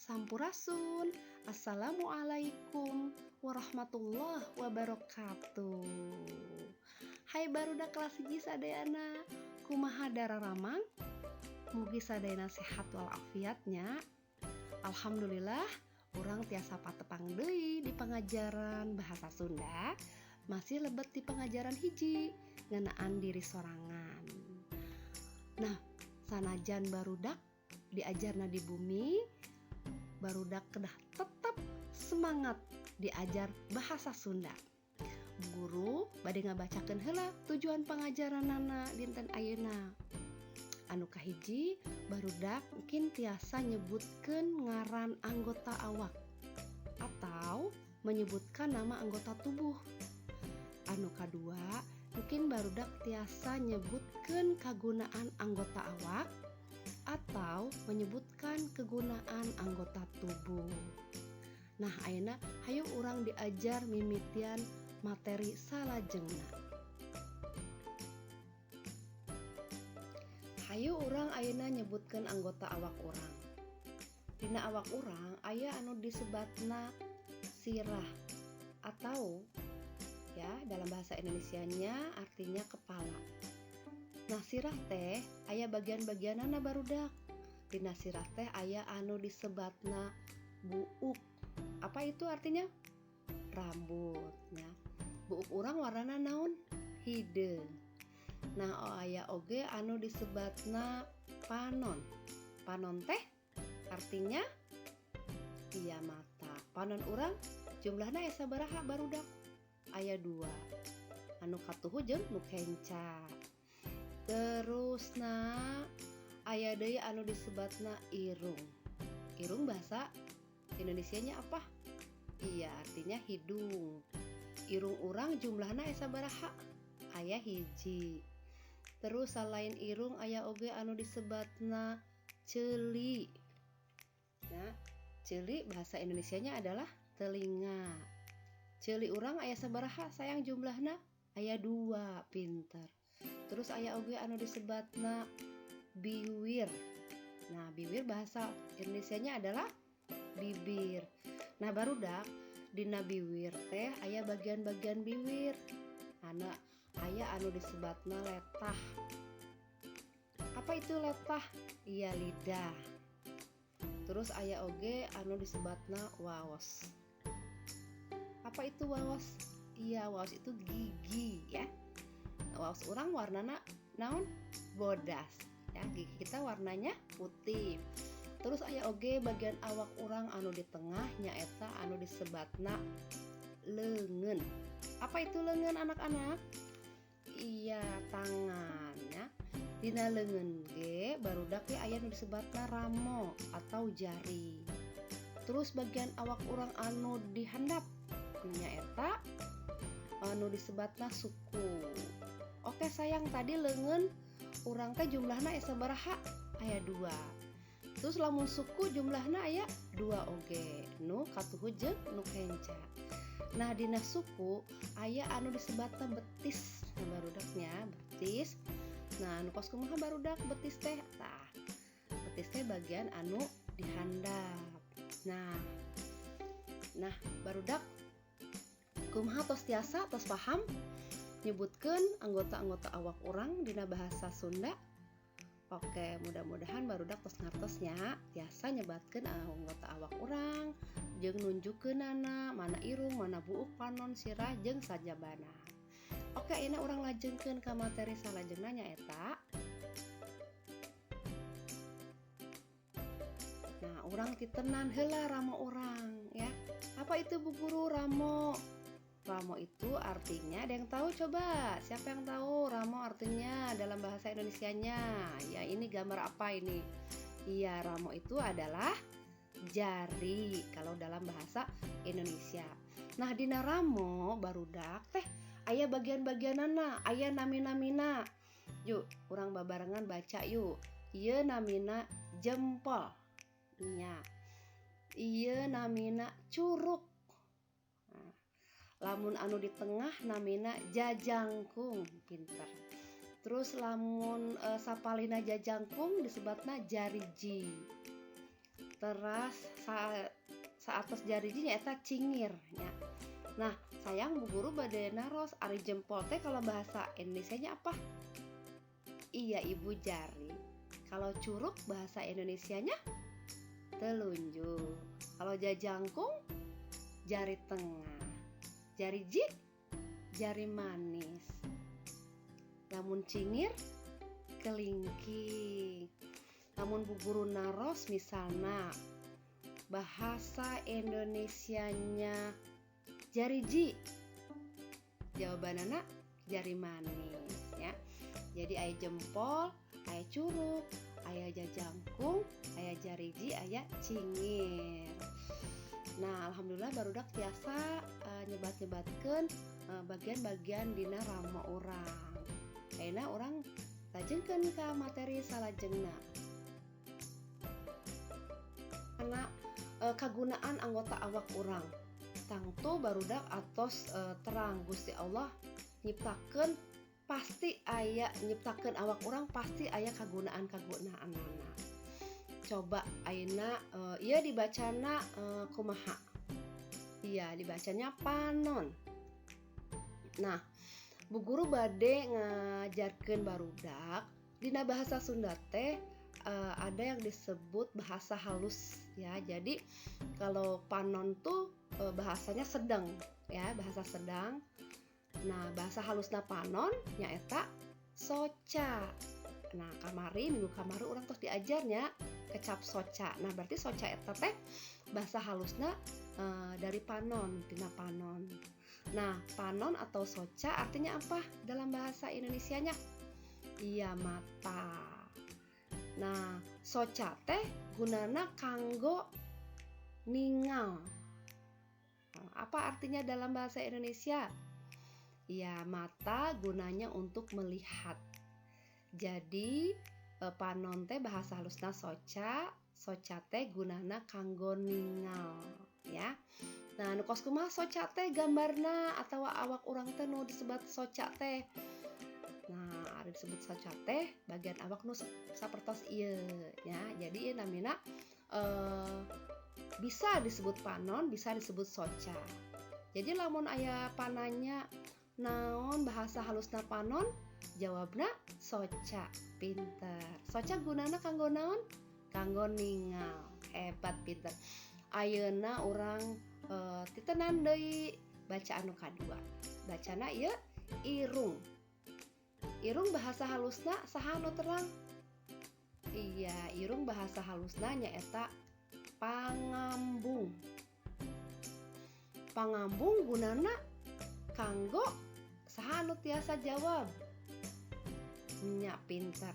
Sampurasun. Assalamualaikum warahmatullahi wabarakatuh. Hai barudak kelas hiji sadayana. Kumaha dararamang? Mugi sadayana sehat walafiatnya. Alhamdulillah, urang tiasa patepang deui di pengajaran bahasa Sunda. Masih lebet di pengajaran hiji ngeunaan diri sorangan. Nah, sanajan barudak diajarna di bumi, barudak kedah tetap semangat diajar bahasa Sunda. Guru bade ngabacakeun heula tujuan pengajaranana dinten ayeuna. Anu kahiji, barudak mungkin tiasa nyebutkeun ngaran anggota awak atau menyebutkan nama anggota tubuh. Anu kadua, mungkin barudak tiasa nyebutkeun kagunaan anggota awak atau menyebutkan kegunaan anggota tubuh. Nah, ayeuna hayu urang diajar mimitian materi salajengna. Hayu urang ayeuna nyebutkeun anggota awak urang. Dina awak urang aya anu disebatna sirah atau ya dalam bahasa Indonesianya artinya kepala. Nah, sirah teh aya bagian-bagianana barudak. Dina sirah teh aya anu disebatna buuk. Apa itu artinya? Rambutnya. Buuk urang warnana naon? Hideung. Nah, aya oge anu disebatna panon. Panon teh artinya iya mata. Panon urang jumlahna aya sabaraha barudak? Aya 2. Anu katuhu jeung nu kenca. Terus aya deui anu disebatna irung. Irung bahasa Indonesianya apa? Iya, artinya hidung. Irung urang jumlahna aya sabaraha? Aya hiji. Terus selain irung aya oge anu disebatna ceuli. Nah, ceuli bahasa Indonesianya adalah telinga. Ceuli urang aya sabaraha sayang jumlahna? Aya 2, pinter. Terus aya oge anu disebatna biwir. Nah, biwir bahasa Indonesianya adalah bibir. Nah, barudak dina biwir teh aya bagian-bagian biwir. Aya anu disebatna letah. Apa itu letah? Iya, lidah. Terus aya oge anu disebatna waos. Apa itu waos? Iya, waos itu gigi ya. Waos urang warnana naon? Bodas. Ya, gigi kita warnanya putih. Terus aya oge bagian awak urang anu di tengah nyaeta anu disebatna leungeun. Apa itu leungeun anak-anak? Iya, tangan ya. Dina leungeun ge barudak ge aya anu disebatna ramo atau jari. Terus bagian awak urang anu dihandap nyaeta anu disebatna suku. Oke sayang, tadi leungeun urang teh jumlahna aya sabaraha? Aya 2. Terus lamun suku jumlahna aya 2 oge. Nu katuhu jeung nu kenca. Nah, dina suku aya anu disebatna betis. Nah, barudaknya betis. Nah, anu kos kumaha barudak betis teh? Tah. Betis teh bagian anu dihandap. Nah, barudak kumaha tos tiasa tos paham nyebutkeun anggota-anggota awak urang dina bahasa Sunda. Oke, mudah-mudahan barudak tos ngartosnya tiasa nyebatkeun anggota awak urang jeung nunjukkeunana mana irung, mana buuk, panon, sirah jeung sajabana. Oke, ayeuna urang lajengkeun ka materi salajengna nyaeta. Nah, urang titenan heula ramo urang ya. Apa itu Bu Guru ramo? Ramo itu artinya, ada yang tahu coba? Siapa yang tahu ramo artinya dalam bahasa Indonesianya? Ya, ini gambar apa ini? Iya, ramo itu adalah jari kalau dalam bahasa Indonesia. Nah, dina ramo barudak teh aya bagian-bagianana, aya nami-namina. Yuk, urang babarengan baca yuk. Ieu namina jempol. Nya. Ieu namina curug. Nah, lamun anu di tengah namina jajangkung, pinter. Terus lamun sapalina jajangkung disebutna jariji. teras saatos jari hiji nyaeta cingir nya. Nah, sayang Bu Guru bade naros ari jempol teh kalau bahasa Indonesianya apa? Iya, Ibu, jari. Kalau curug bahasa Indonesianya telunjuk. Kalau jajangkung jari tengah. Jari ji jari manis. Lamun cingir kelingking. Lamun Bu Guru naros misalnya bahasa Indonesianya jari ji, jawabanana jari manis ya. Jadi aya jempol, aya curug, aya jajangkung, aya jari ji, aya cingir. Nah, alhamdulillah barudak tiasa nyebat-nyebatkeun bagian-bagian dina rama urang. Ayeuna urang lajengkeun ka materi salajengna. Karena kagunaan anggota awak urang. Tangtu barudak atos terang Gusti Allah nyiptakeun pasti aya nyiptakeun awak urang pasti aya kagunaan-kagunaanna. Coba ayeuna ieu dibacana kumaha? Iya, dibacanya panon. Nah, Bu Guru bade ngajarkeun barudak dina bahasa Sunda teh ada yang disebut bahasa halus ya. Jadi kalau panon tuh bahasanya sedang ya, bahasa sedang. Nah, bahasa halusna panon nyaeta soca. Nah, minggu kamari urang tos diajarnya kecap soca. Nah, berarti soca eta teh bahasa halusna dari panon, dina panon. Nah, panon atau soca artinya apa dalam bahasa Indonesianya? Iya, mata. Nah, soca teh gunana kanggo ningal. Apa artinya dalam bahasa Indonesia? Ya, mata gunanya untuk melihat. Jadi panon teh bahasa halusna soca, soca teh gunana kanggo ningal ya. Nah, nu kos kumaha soca teh gambarna atawa awak urang teh nu disebut soca teh. Nah, ada disebut soca teh bagian awak nu sapertos ieu ya. Jadi ieu namina bisa disebut panon, bisa disebut soca. Jadi lamun aya pananya naon bahasa halusna panon, jawabna soca. Pinter. Soca gunana kanggo naon? Kanggo ningal. Hebat, pinter. Ayeuna urang titenan deui baca anu kadua. Bacana ieu irung. Irung bahasa halusna saha anu terang? Iya, irung bahasa halusna nyaeta pangambung. Pangambung gunana kanggo saha anu tiasa jawab? Nya pinter.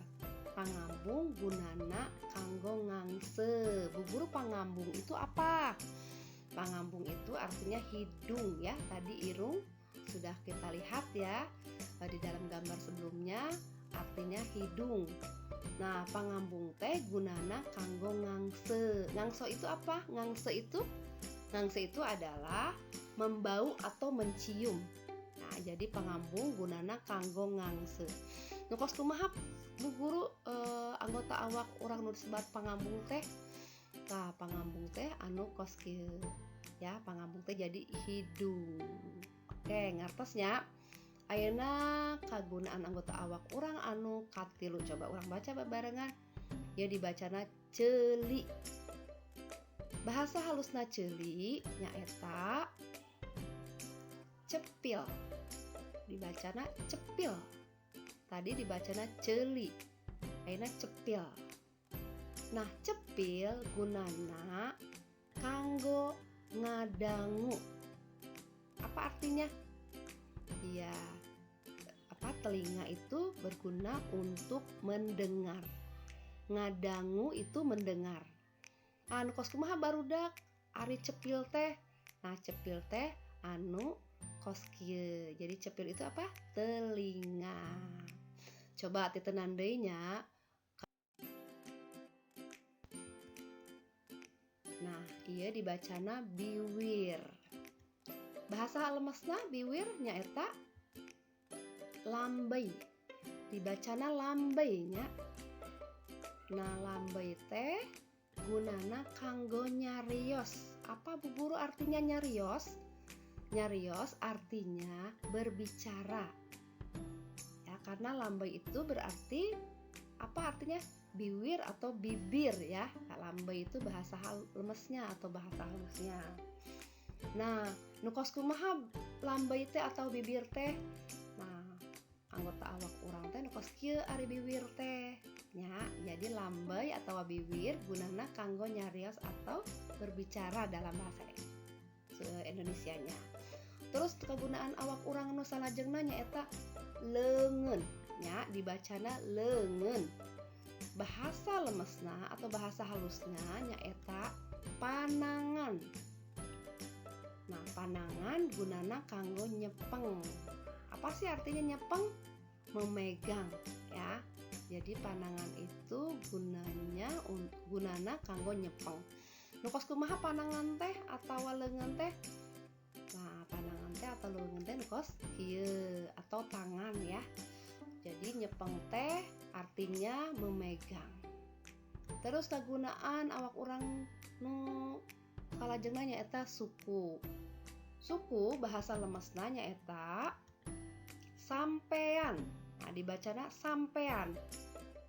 Pangambung gunana kanggo ngangse. Bu Guru, pangambung itu apa? Pangambung itu artinya hidung ya. Tadi irung sudah kita lihat ya di dalam gambar sebelumnya, artinya hidung. Nah, pangambung teh gunana kanggo ngangse. Ngangso itu apa? Ngangse itu adalah membau atau mencium. Nah, jadi pangambung gunana kanggo ngangse. Nu kos kumaha Bu Guru anggota awak urang nu disebat pangambung teh? Tah, pangambung teh anu kos kieu ya, pangambung teh jadi hidung. Oke, ngartos nya. Ayeuna kagunaan anggota awak urang anu katilu, coba urang baca babarengan. Ya dibacana ceuli. Bahasa halusna ceuli nyaeta cepil. Dibacana cepil. Tadi dibacana ceuli. Ayeuna cepil. Nah, cepil gunana kanggo ngadangu. Apa artinya? Iya, telinga itu berguna untuk mendengar. Ngadangu itu mendengar. Anu kos kumaha barudak ari cepil teh? Nah, cepil teh anu kos kieu. Jadi cepil itu apa? Telinga. Coba titenan deui nya. Nah, ieu dibacana biwir. Bahasa halemesna biwir nyaeta lambei. Dibacana lambei nya. Nah, lambei teh gunana kanggo nyarios. Apa Bu Guru artinya nyarios? Nyarios artinya berbicara. Ya, karena lambai itu berarti apa artinya? Biwir atau bibir ya. Lambai itu bahasa lemesnya atau bahasa halusnya. Nah, nukos kumaha lambai teh atau bibir teh? Nah, anggota awak urang teh nukos kieu ari bibir teh nya. Jadi lambai atau bibir gunana kanggo nyarios atau berbicara dalam bahasa Indonesianya. Terus kegunaan awak urang nu salajengna nyaeta leungeun nya, dibacana leungeun. Bahasa lemesna atau bahasa halusna nyaeta panangan. Nah, panangan gunana kanggo nyepeng. Apa sih artinya nyepeng? Memegang ya. Jadi panangan itu gunana kanggo nyepeng. Nukos kumaha panangan teh atau leungeun teh? Nah, panangan teh atau leungeun teh nukos kieu atau tangan ya. Jadi nyepeng teh artinya memegang. Terus kagunaan awak urang nu kalajengna nyaeta suku. Suku bahasa lemesna nyaeta sampean. Nah, dibacana sampean.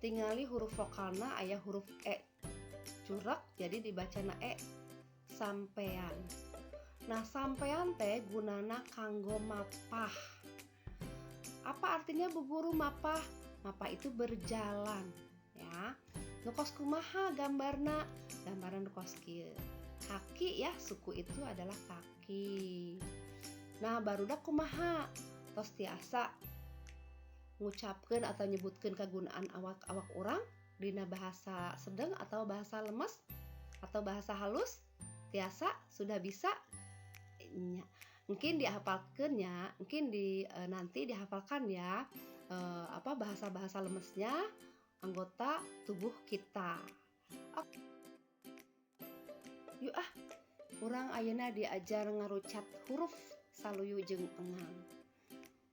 Tingali huruf vokalna aya huruf E curek, jadi dibacana E sampean. Nah, sampean teh gunana kanggo mapah. Apa artinya Bu Guru mapah? Mapah itu berjalan ya. Nukos kumaha gambarna? Gambaran nukos kieu. Kaki ya, suku itu adalah kaki. Nah, barudak kumaha? Tos tiasa ngucapkeun atau nyebutkeun kagunaan awak urang dina bahasa sedeng atau bahasa lemes atau bahasa halus. Tiasa sudah bisa nya. Mungkin dihafalkeun ya, mungkin nanti dihafalkan ya bahasa-bahasa lemesnya anggota tubuh kita. Yuk urang ayeuna diajar ngarucat huruf saluyu jeung engang.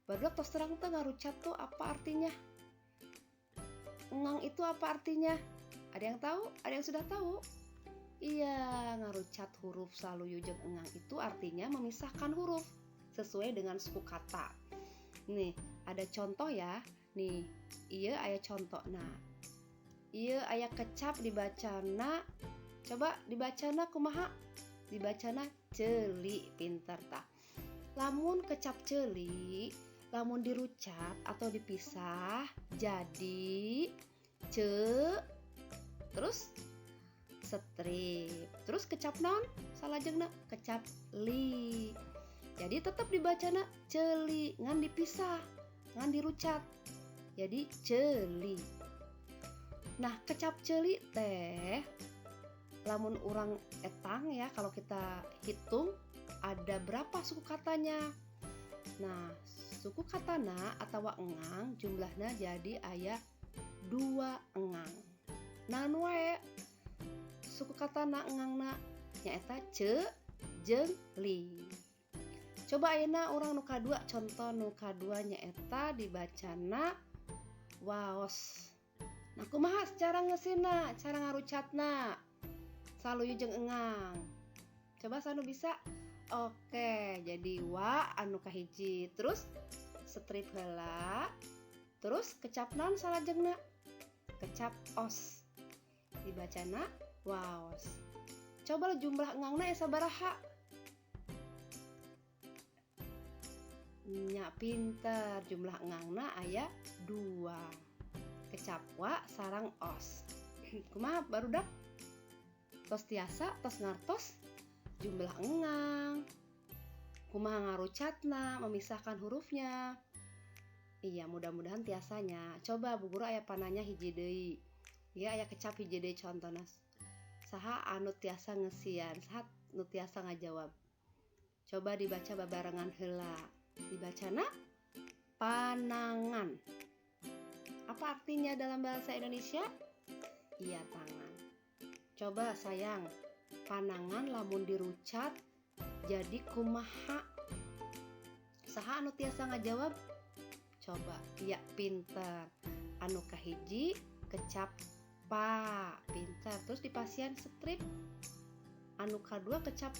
Barudak tos terang teh ngarucat tuh apa artinya? Engang itu apa artinya? Ada yang tahu? Ada yang sudah tahu? Iya, ngarucat huruf saluyu jeung engang itu artinya memisahkan huruf sesuai dengan suku kata. Nih, ada contoh ya. Nih, ieu aya contohna. Ieu aya kecap dibacana. Coba dibacana kumaha? Dibacana ceuli, pinter tah. Lamun kecap ceuli, lamun dirucat atau dipisah jadi terus strip. Terus kecap naon? Salajengna kecap li. Jadi tetap dibacana ceuli, ngan dipisah, ngan dirucat. Jadi ceuli. Nah, kecap ceuli teh lamun urang etang ya, kalau kita hitung ada berapa suku katanya. Nah, suku katana atau engang jumlahnya jadi aya 2 engang. Naon wae suku katana engangna nyaeta ce jeung li. Coba ayeuna urang nu kadua, contoh nu kadua nyaeta dibacana waos. Nah, kumaha cara ngeusina, cara ngarucatna saluyu jeung engang? Coba sanu bisa? Oke, jadi wa anu kahiji, terus strip heula, terus kecap naon salajengna? Kecap os. Dibacana waos. Coba jumlah engangna aya sabaraha? Nya pinter, jumlah engangna aya 2. Kecap wa sareng os. Kumaha barudak? Tos tiasa, tos ngartos jumlah engang. Kumaha ngarucatna, memisahkan hurufnya. Iya, mudah-mudahan tiasanya. Coba Bu Guru aya pananya hiji deui. Ya, aya kecap hiji deui contohna. Saha anu tiasa ngeusian, saha nu tiasa ngajawab. Coba dibaca babarengan heula. Dibacana panangan. Apa artinya dalam bahasa Indonesia? Iya, tangan. Coba sayang, panangan lamun dirucat jadi kumaha? Saha anu tiasa ngajawab? Coba, iya pinter. Anu kahiji kecap Pa, pintar. Terus di pasien strip anu kadua kecap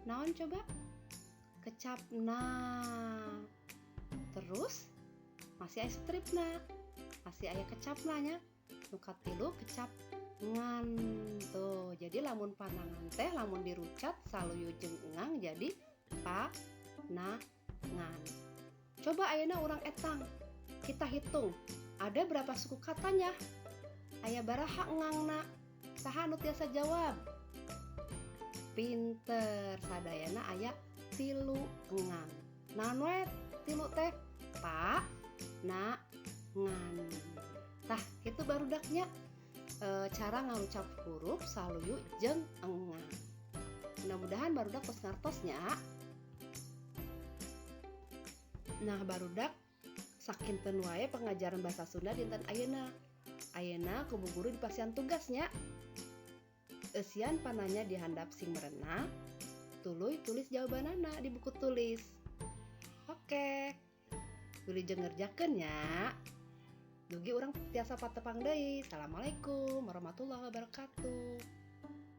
naon coba? Kecap na. Terus masih aya stripna, masih aya kecapna nya. Nu katilu kecap ngan. Tuh, jadi lamun panangan teh lamun dirucat saluyu jeung engang jadi pa na ngan. Coba ayeuna urang etang. Kita hitung. Ada berapa suku katanya? Aya baraha engangna? Saha anu tiasa jawab? Pinter, sadayana aya 3 engang. Naon we 3 teh? Pa, na, ngan. Tah, kitu barudaknya cara ngarucap huruf saluyu jeung engang. Mudah-mudahan barudak tos ngartosnya. Nah, barudak sakinten wae pengajaran bahasa Sunda dinten ayeuna. Ayeuna kubu guru dipasihan tugasnya. Eusian pananya dihandap sing merenah, tuluy tulis jawabanana di buku tulis. Oke. Tuluy jeung ngerjakeun nya. Dugi urang tiasa patepang deui. Assalamualaikum warahmatullahi wabarakatuh.